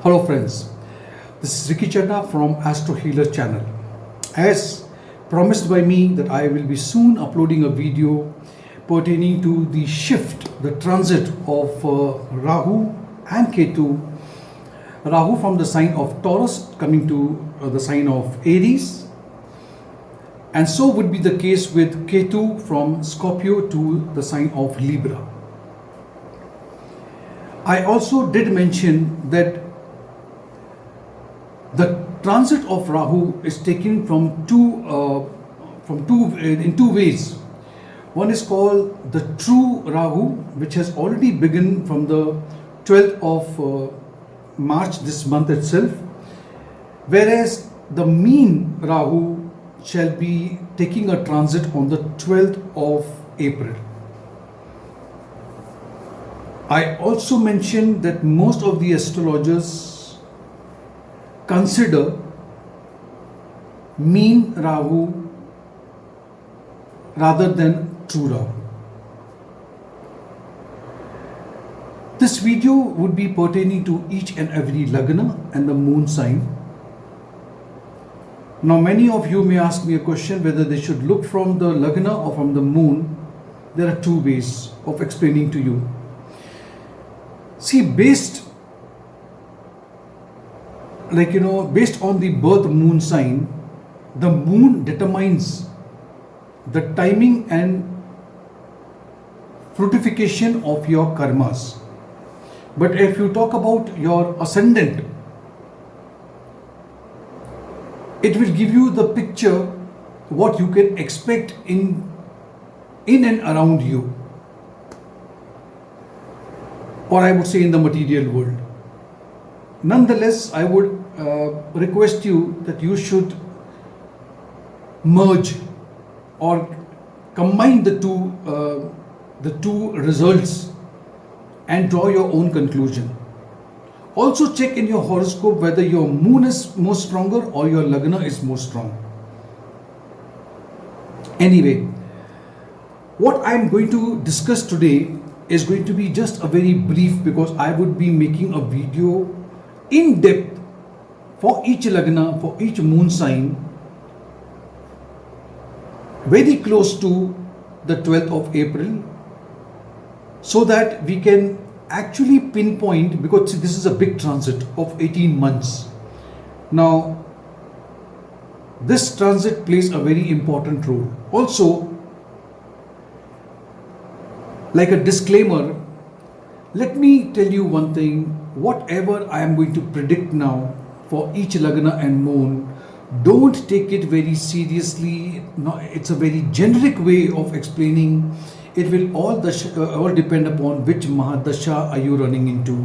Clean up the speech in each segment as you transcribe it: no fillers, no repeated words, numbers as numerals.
Hello friends, this is Ricky Chadha from Astro Healer channel. As promised by me that I will be soon uploading a video pertaining to the shift, the transit of Rahu and Ketu. Rahu from the sign of Taurus coming to the sign of Aries, and so would be the case with Ketu from Scorpio to the sign of Libra. I also did mention that the transit of Rahu is taken in two ways. One is called the true Rahu, which has already begun from the 12th of March this month itself, whereas the mean Rahu shall be taking a transit on the 12th of April. I also mentioned that most of the astrologers consider mean Rahu rather than true Rahu. This video would be pertaining to each and every Lagna and the moon sign. Now many of you may ask me a question whether they should look from the Lagna or from the moon. There are two ways of explaining to you. See, based on the birth moon sign, the moon determines the timing and fructification of your karmas. But if you talk about your ascendant, it will give you the picture what you can expect in and around you, or I would say in the material world. Nonetheless, I would request you that you should merge or combine the two results and draw your own conclusion. Also check in your horoscope whether your moon is more stronger or your Lagna is more strong. Anyway, what I am going to discuss today is going to be just a very brief, because I would be making a video in depth for each Lagna, for each moon sign, very close to the 12th of April, so that we can actually pinpoint, because this is a big transit of 18 months. Now, this transit plays a very important role. Also, like a disclaimer, let me tell you one thing: whatever I am going to predict now for each Lagna and moon, don't take it very seriously. No, it's a very generic way of explaining. It will all depend upon which Mahadasha are you running into,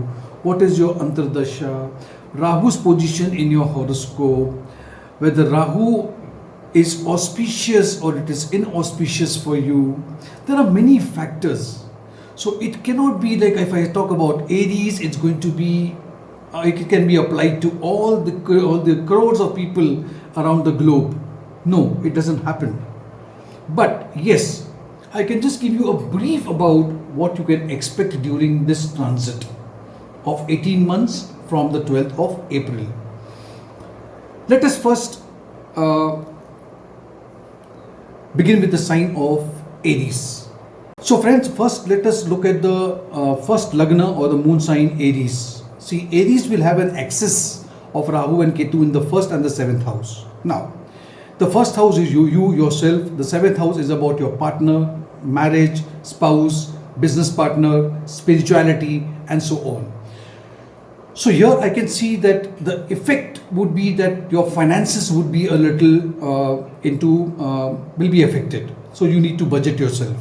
what is your Antardasha, Rahu's position in your horoscope, whether Rahu is auspicious or it is inauspicious for you. There are many factors. So it cannot be like, if I talk about Aries, it's going to be, it can be applied to all the crores of people around the globe. No, it doesn't happen. But yes, I can just give you a brief about what you can expect during this transit of 18 months from the 12th of April. Let us first begin with the sign of Aries. So friends, first let us look at the first Lagna or the moon sign Aries. See, Aries will have an axis of Rahu and Ketu in the first and the seventh house. Now, the first house is you yourself. The seventh house is about your partner, marriage, spouse, business partner, spirituality, and so on. So here I can see that the effect would be that your finances would be a little will be affected. So you need to budget yourself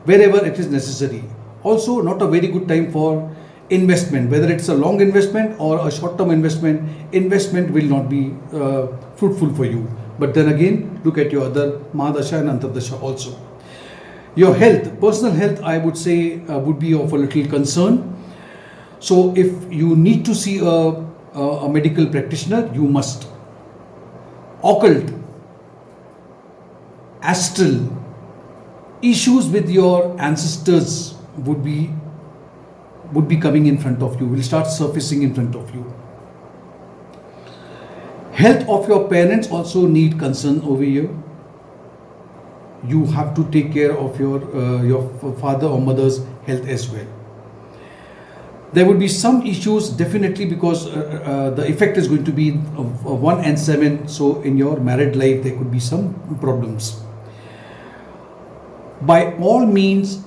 wherever it is necessary. Also, not a very good time for investment, whether it's a long investment or a short-term investment will not be fruitful for you. But then again, look at your other Mahadasha and Antardasha also. Your health, personal health, I would say would be of a little concern. So if you need to see a medical practitioner, you must. Occult, astral, issues with your ancestors would be coming in front of you, will start surfacing in front of you. Health of your parents also need concern over here. You have to take care of your father or mother's health as well. There would be some issues definitely because the effect is going to be 1 and 7. So in your married life, there could be some problems. By all means,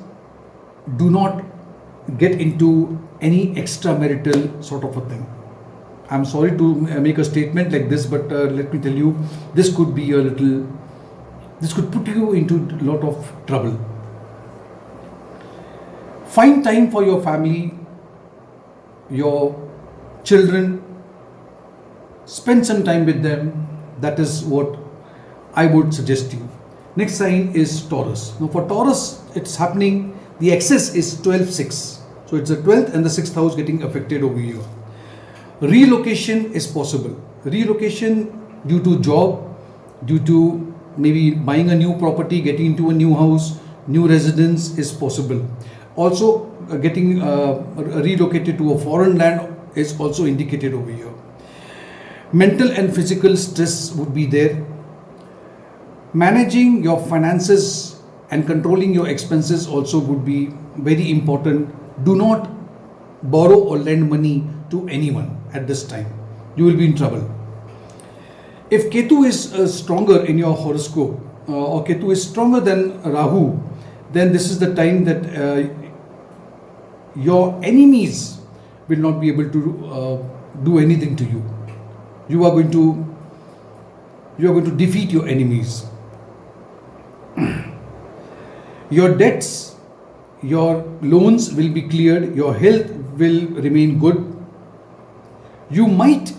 do not get into any extramarital sort of a thing. I'm sorry to make a statement like this, but let me tell you, this could be this could put you into a lot of trouble. Find time for your family, your children, spend some time with them. That is what I would suggest you. Next sign is Taurus. Now for Taurus, it's happening, the axis is 12-6. So it's the 12th and the 6th house getting affected over here. Relocation is possible. Relocation due to job, due to maybe buying a new property, getting into a new house, new residence is possible. Also getting relocated to a foreign land is also indicated over here. Mental and physical stress would be there. Managing your finances and controlling your expenses also would be very important. Do not borrow or lend money to anyone at this time. You will be in trouble. If Ketu is stronger in your horoscope or Ketu is stronger than Rahu, then this is the time that your enemies will not be able to do anything to you. You are going to defeat your enemies. Your debts, your loans will be cleared. Your health will remain good. You might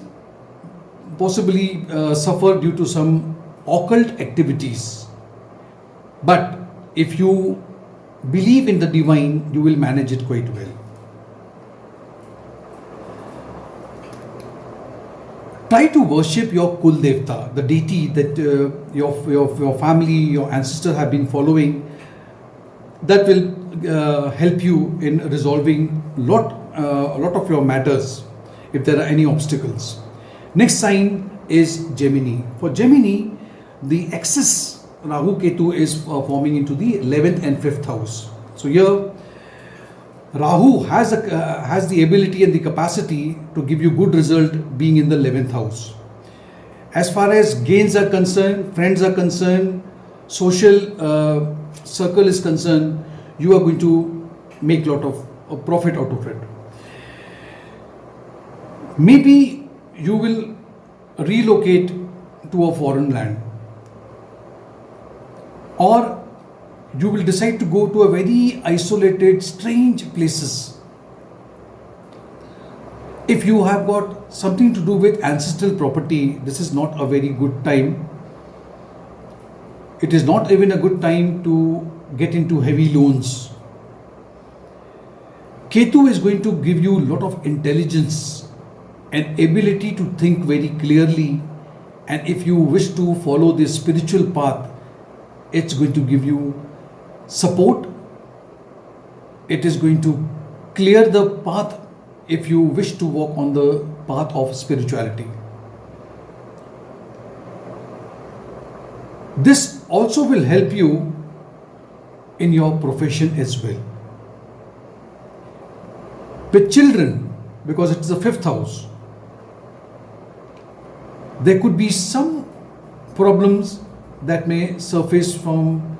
possibly suffer due to some occult activities. But if you believe in the divine, you will manage it quite well. Try to worship your Kul Devta, the deity that your family, your ancestors have been following. That will help you in resolving a lot of your matters if there are any obstacles. Next sign is Gemini. For Gemini, the axis Rahu Ketu is forming into the 11th and 5th house. So here Rahu has the ability and the capacity to give you good result being in the 11th house. As far as gains are concerned, friends are concerned, social circle is concerned, you are going to make a lot of profit out of it. Maybe you will relocate to a foreign land, or you will decide to go to a very isolated, strange places. If you have got something to do with ancestral property, this is not a very good time. It is not even a good time to get into heavy loans. Ketu is going to give you a lot of intelligence and ability to think very clearly, and if you wish to follow this spiritual path, it's going to give you support. It is going to clear the path if you wish to walk on the path of spirituality. This also will help you in your profession as well. With children, because it's the 5th house, there could be some problems that may surface from,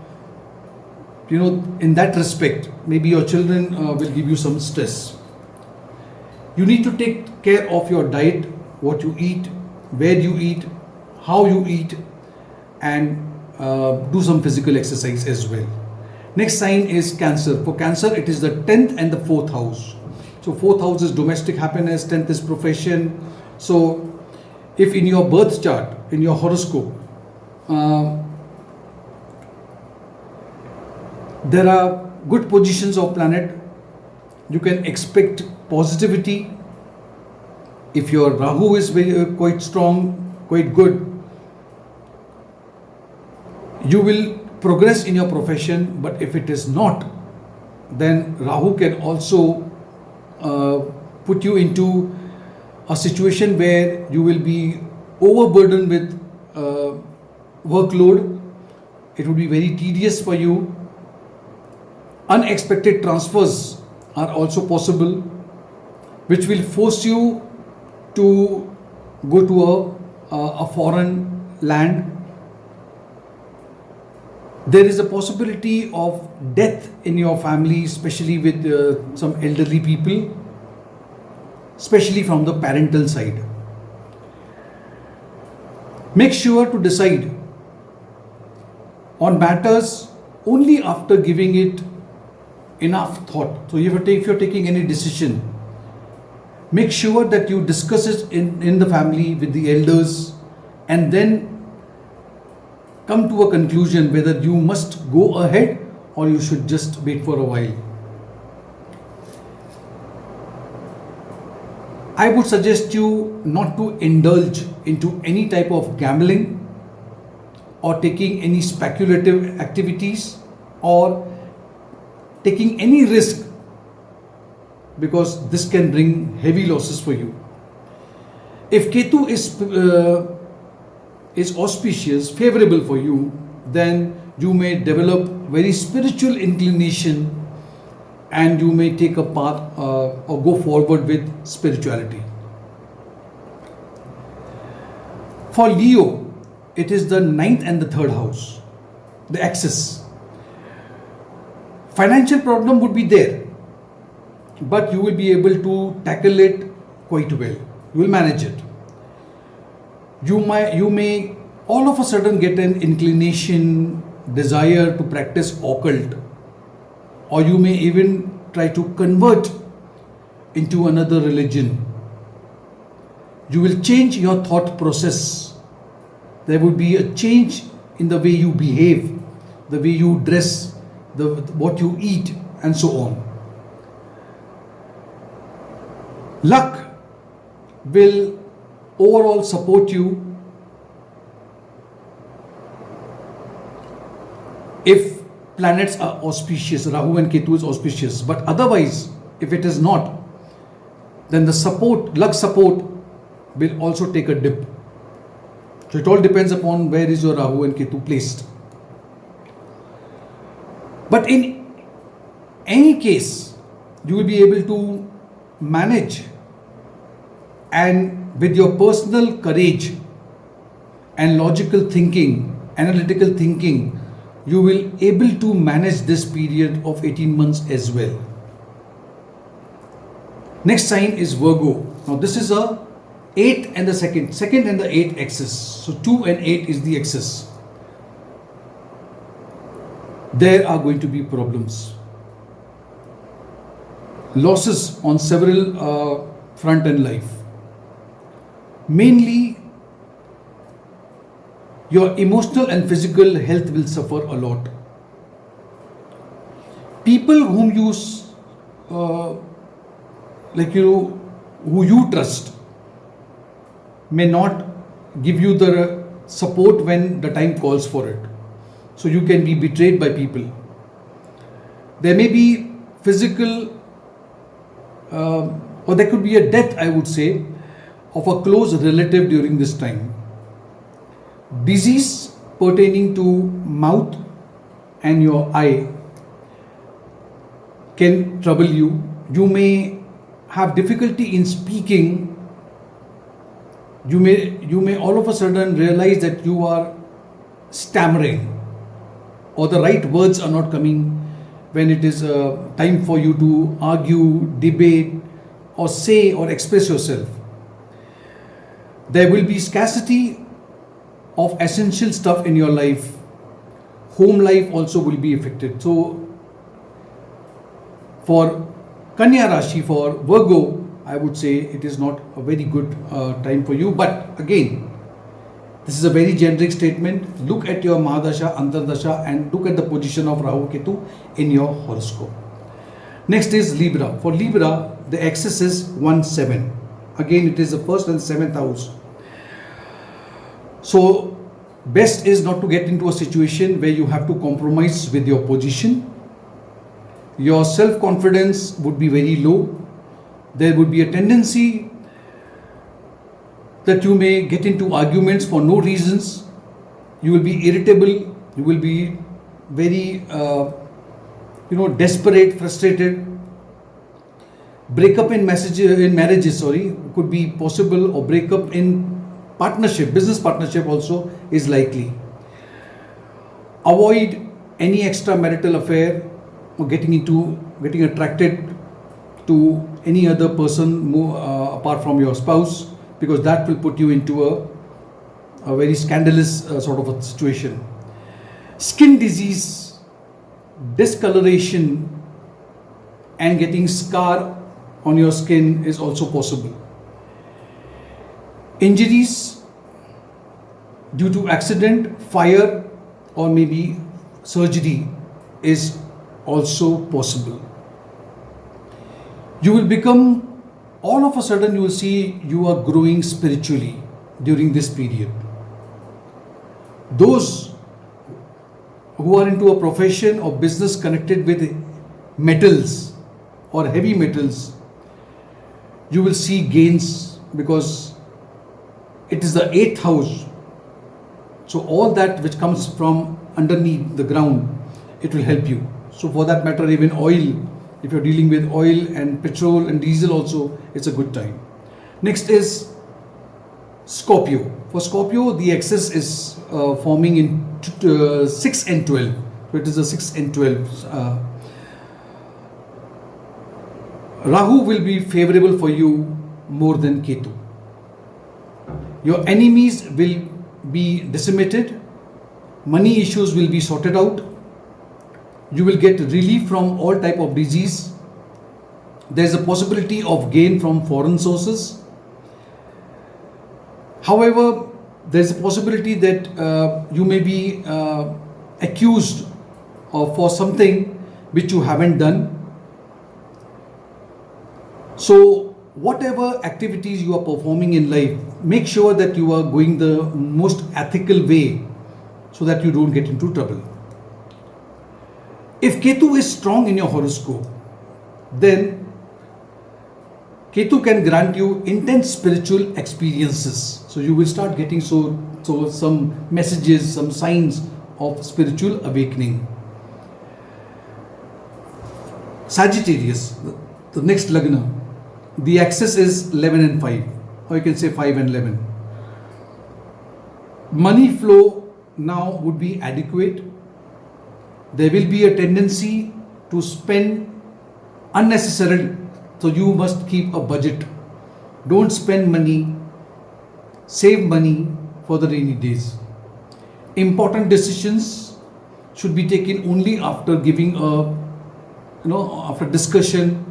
in that respect. Maybe your children will give you some stress. You need to take care of your diet, what you eat, where you eat, how you eat, and do some physical exercise as well. Next sign is Cancer. For Cancer, it is the 10th and the 4th house. So 4th house is domestic happiness, 10th is profession. So if in your birth chart, in your horoscope, there are good positions of planet, you can expect positivity. If your Rahu is quite strong, quite good, you will progress in your profession. But if it is not, then Rahu can also put you into a situation where you will be overburdened with workload. It would be very tedious for you. Unexpected transfers are also possible, which will force you to go to a foreign land. There is a possibility of death in your family, especially with some elderly people, especially from the parental side. Make sure to decide on matters only after giving it enough thought. So if you're taking any decision, make sure that you discuss it in the family with the elders, and then come to a conclusion whether you must go ahead or you should just wait for a while. I would suggest you not to indulge into any type of gambling or taking any speculative activities or taking any risk, because this can bring heavy losses for you. If Ketu is auspicious, favorable for you, then you may develop very spiritual inclination and you may take a path or go forward with spirituality. For Leo, it is the 9th and the 3rd house, the axis. Financial problem would be there, but you will be able to tackle it quite well. You will manage it. You may all of a sudden get an inclination, desire to practice occult, or you may even try to convert into another religion. You will change your thought process. There would be a change in the way you behave, the way you dress, what you eat, and so on. Luck will overall support you if planets are auspicious. Rahu and Ketu is auspicious, but otherwise, if it is not, then the luck support will also take a dip. So it all depends upon where is your Rahu and Ketu placed. But in any case, you will be able to manage, and with your personal courage and logical thinking, analytical thinking, you will able to manage this period of 18 months as well. Next sign is Virgo. Now this is a 8 and the second and the 8 axis. So 2 and 8 is the axis. There are going to be problems, losses on several front in life. Mainly your emotional and physical health will suffer a lot. People whom you who you trust may not give you the support when the time calls for it. So you can be betrayed by people. There may be physical or there could be a death, I would say, of a close relative during this time. Disease pertaining to mouth and your eye can trouble you. You may have difficulty in speaking. You may all of a sudden realize that you are stammering, or the right words are not coming when it is time for you to argue, debate, or say or express yourself. There will be scarcity of essential stuff in your life. Home life also will be affected. So for Kanya Rashi, for Virgo, I would say it is not a very good time for you. But again, this is a very generic statement. Look at your Mahadasha, Antardasha, and look at the position of Rahu Ketu in your horoscope. Next is Libra. For Libra, the axis is 1-7. Again, it is the 1st and 7th house. So best is not to get into a situation where you have to compromise with your position. Your self-confidence would be very low. There would be a tendency that you may get into arguments for no reasons. You will be irritable, you will be very desperate, frustrated. Breakup in marriages could be possible, or breakup in partnership, business partnership also is likely. Avoid any extramarital affair or getting attracted to any other person apart from your spouse, because that will put you into a very scandalous sort of a situation. Skin disease, discoloration and getting scar on your skin is also possible. Injuries due to accident, fire or maybe surgery is also possible. You will become, all of a sudden you will see you are growing spiritually during this period. Those who are into a profession or business connected with metals or heavy metals, you will see gains, because it is the 8th house. So all that which comes from underneath the ground, it will help you. So for that matter, even oil, if you're dealing with oil and petrol and diesel also, it's a good time. Next is Scorpio. For Scorpio, the axis is forming in 6 and 12. So it is a 6 and 12. Rahu will be favorable for you more than Ketu. Your enemies will be decimated. Money issues will be sorted out. You will get relief from all type of disease. There is a possibility of gain from foreign sources. However, there is a possibility that you may be accused for something which you haven't done. So whatever activities you are performing in life, make sure that you are going the most ethical way so that you don't get into trouble. If Ketu is strong in your horoscope, then Ketu can grant you intense spiritual experiences. So you will start getting some messages, some signs of spiritual awakening. Sagittarius, the next Lagna, the axis is 11 and 5, or you can say 5 and 11. Money flow now would be adequate. There will be a tendency to spend unnecessarily, so you must keep a budget. Don't spend money, save money for the rainy days. Important decisions should be taken only after giving after discussion,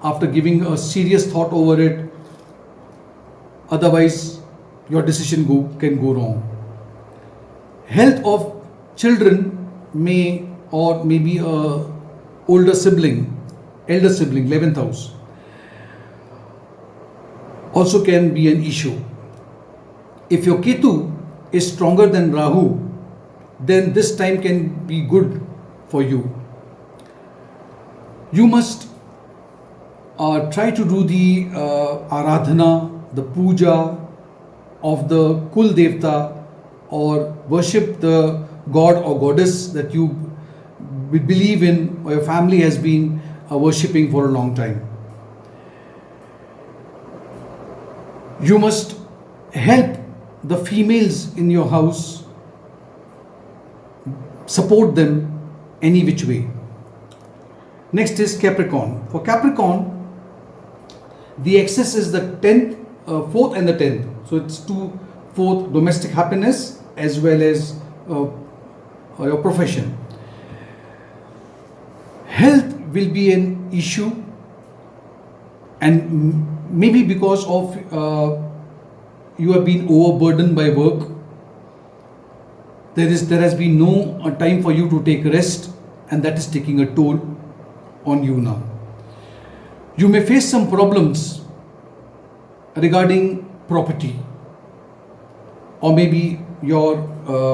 after giving a serious thought over it. Otherwise, your decision can go wrong. Health of children may, or maybe a elder sibling, 11th house, also can be an issue. If your Ketu is stronger than Rahu, then this time can be good for you. You must try to do the Aradhana, the Puja of the Kul Devta, or worship the god or goddess that you believe in or your family has been worshipping for a long time. You must help the females in your house, support them any which way. Next is Capricorn. For Capricorn, the axis is the 10th, 4th and the 10th. So it's 4th domestic happiness as well as your profession. Health will be an issue, and maybe because of you have been overburdened by work. There has been no time for you to take rest, and that is taking a toll on you now. You may face some problems regarding property, or maybe your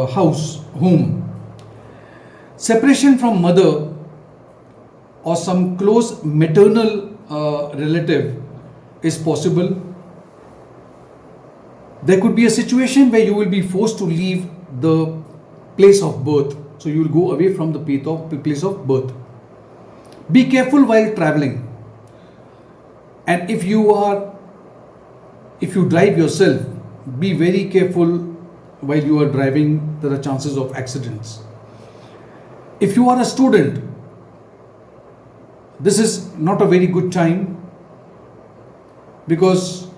home. Separation from mother or some close maternal relative is possible. There could be a situation where you will be forced to leave the place of birth. So you will go away from the place of birth. Be careful while traveling. And if you drive yourself, be very careful while you are driving. There are chances of accidents. If you are a student, this is not a very good time because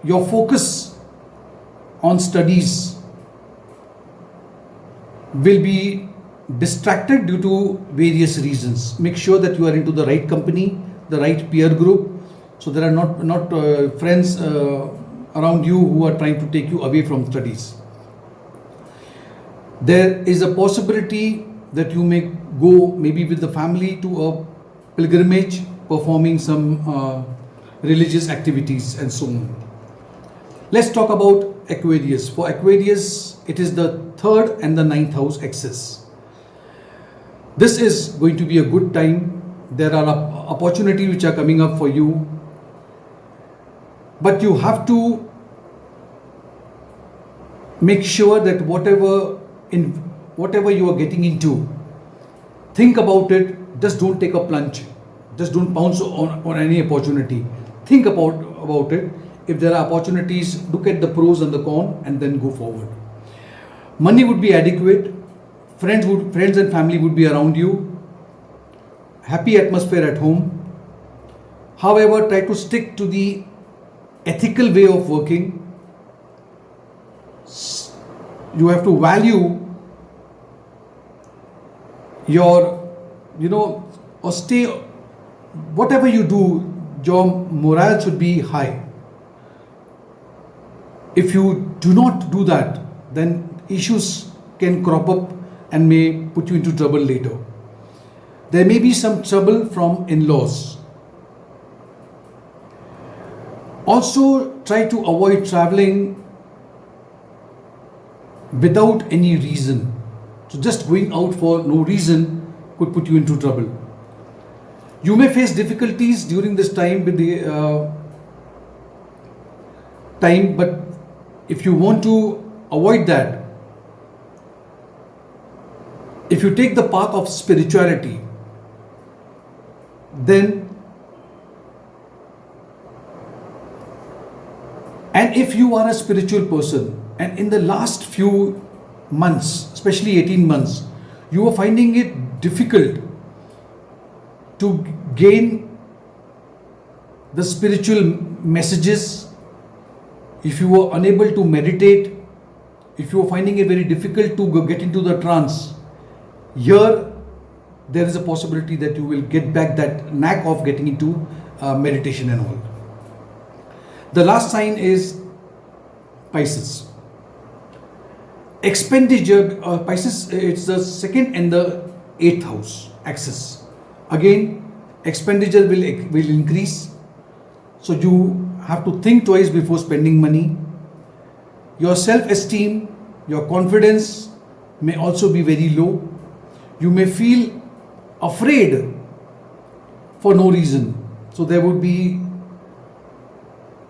your focus on studies will be distracted due to various reasons. Make sure that you are into the right company, the right peer group, so there are not friends around you who are trying to take you away from studies. There is a possibility that you may go maybe with the family to a pilgrimage, performing some religious activities and so on. Let's talk about Aquarius. For Aquarius, it is the 3rd and the 9th house axis. This is going to be a good time. There are opportunities which are coming up for you, but you have to make sure that whatever you are getting into, think about it. Just don't take a plunge. Just don't pounce on any opportunity. Think about it. If there are opportunities, look at the pros and the cons and then go forward. Money would be adequate. Friends and family would be around you. Happy atmosphere at home. However, try to stick to the ethical way of working. You have to value your, or stay, whatever you do, your morale should be high. If you do not do that, then issues can crop up and may put you into trouble later. There may be some trouble from in-laws. Also, try to avoid traveling without any reason. So just going out for no reason could put you into trouble. You may face difficulties during this time with the time, but if you want to avoid that, if you take the path of spirituality, then, and if you are a spiritual person and in the last few months, especially 18 months, you are finding it difficult to gain the spiritual messages, if you are unable to meditate, if you are finding it very difficult to get into the trance, here there is a possibility that you will get back that knack of getting into meditation and all. The last sign is Pisces. Expenditure, Pisces, it's the 2nd and the 8th house axis. Again, expenditure will increase. So you have to think twice before spending money. Your self-esteem, your confidence may also be very low. You may feel afraid for no reason. So there would be,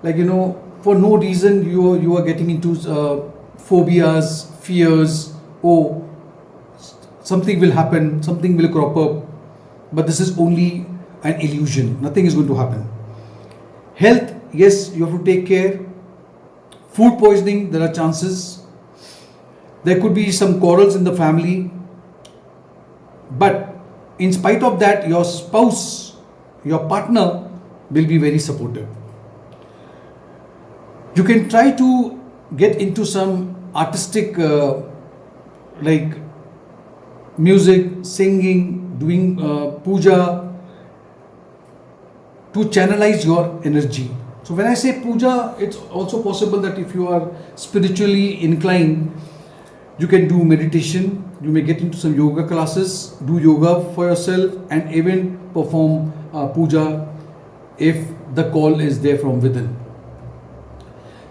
for no reason you are getting into phobias, fears. Oh, something will happen, something will crop up. But this is only an illusion. Nothing is going to happen. Health, yes, you have to take care. Food poisoning, there are chances. There could be some quarrels in the family. But in spite of that, your spouse, your partner will be very supportive. You can try to get into some artistic like music, singing, doing puja to channelize your energy. So when I say puja, it's also possible that if you are spiritually inclined, you can do meditation, you may get into some yoga classes, do yoga for yourself, and even perform puja if the call is there from within.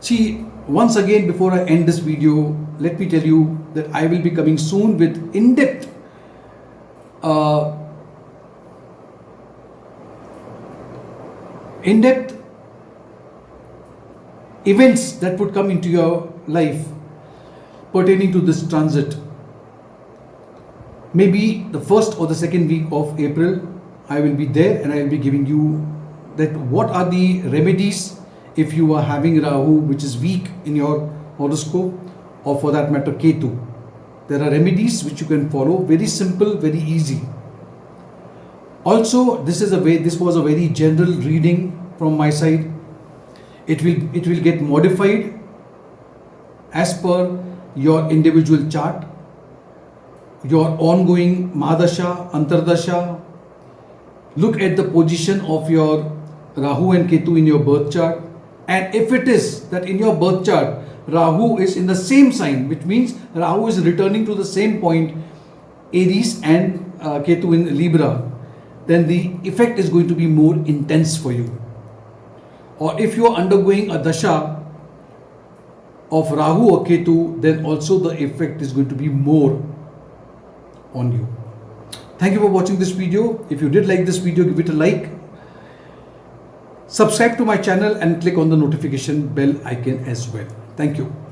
See, once again, before I end this video, let me tell you that I will be coming soon with in-depth events that would come into your life pertaining to this transit. Maybe the first or the second week of April, I will be there and I will be giving you that what are the remedies if you are having Rahu which is weak in your horoscope, or for that matter Ketu. There are remedies which you can follow, very simple, very easy. Also, this was a very general reading from my side. It will get modified as per your individual chart, your ongoing Mahadasha, Antardasha. Look at the position of your Rahu and Ketu in your birth chart, and if it is that in your birth chart Rahu is in the same sign, which means Rahu is returning to the same point, Aries, and Ketu in Libra, then the effect is going to be more intense for you. Or if you are undergoing a dasha of Rahu or Ketu, then also the effect is going to be more on you. Thank you for watching this video. If you did like this video, give it a like. Subscribe to my channel and click on the notification bell icon as well. Thank you.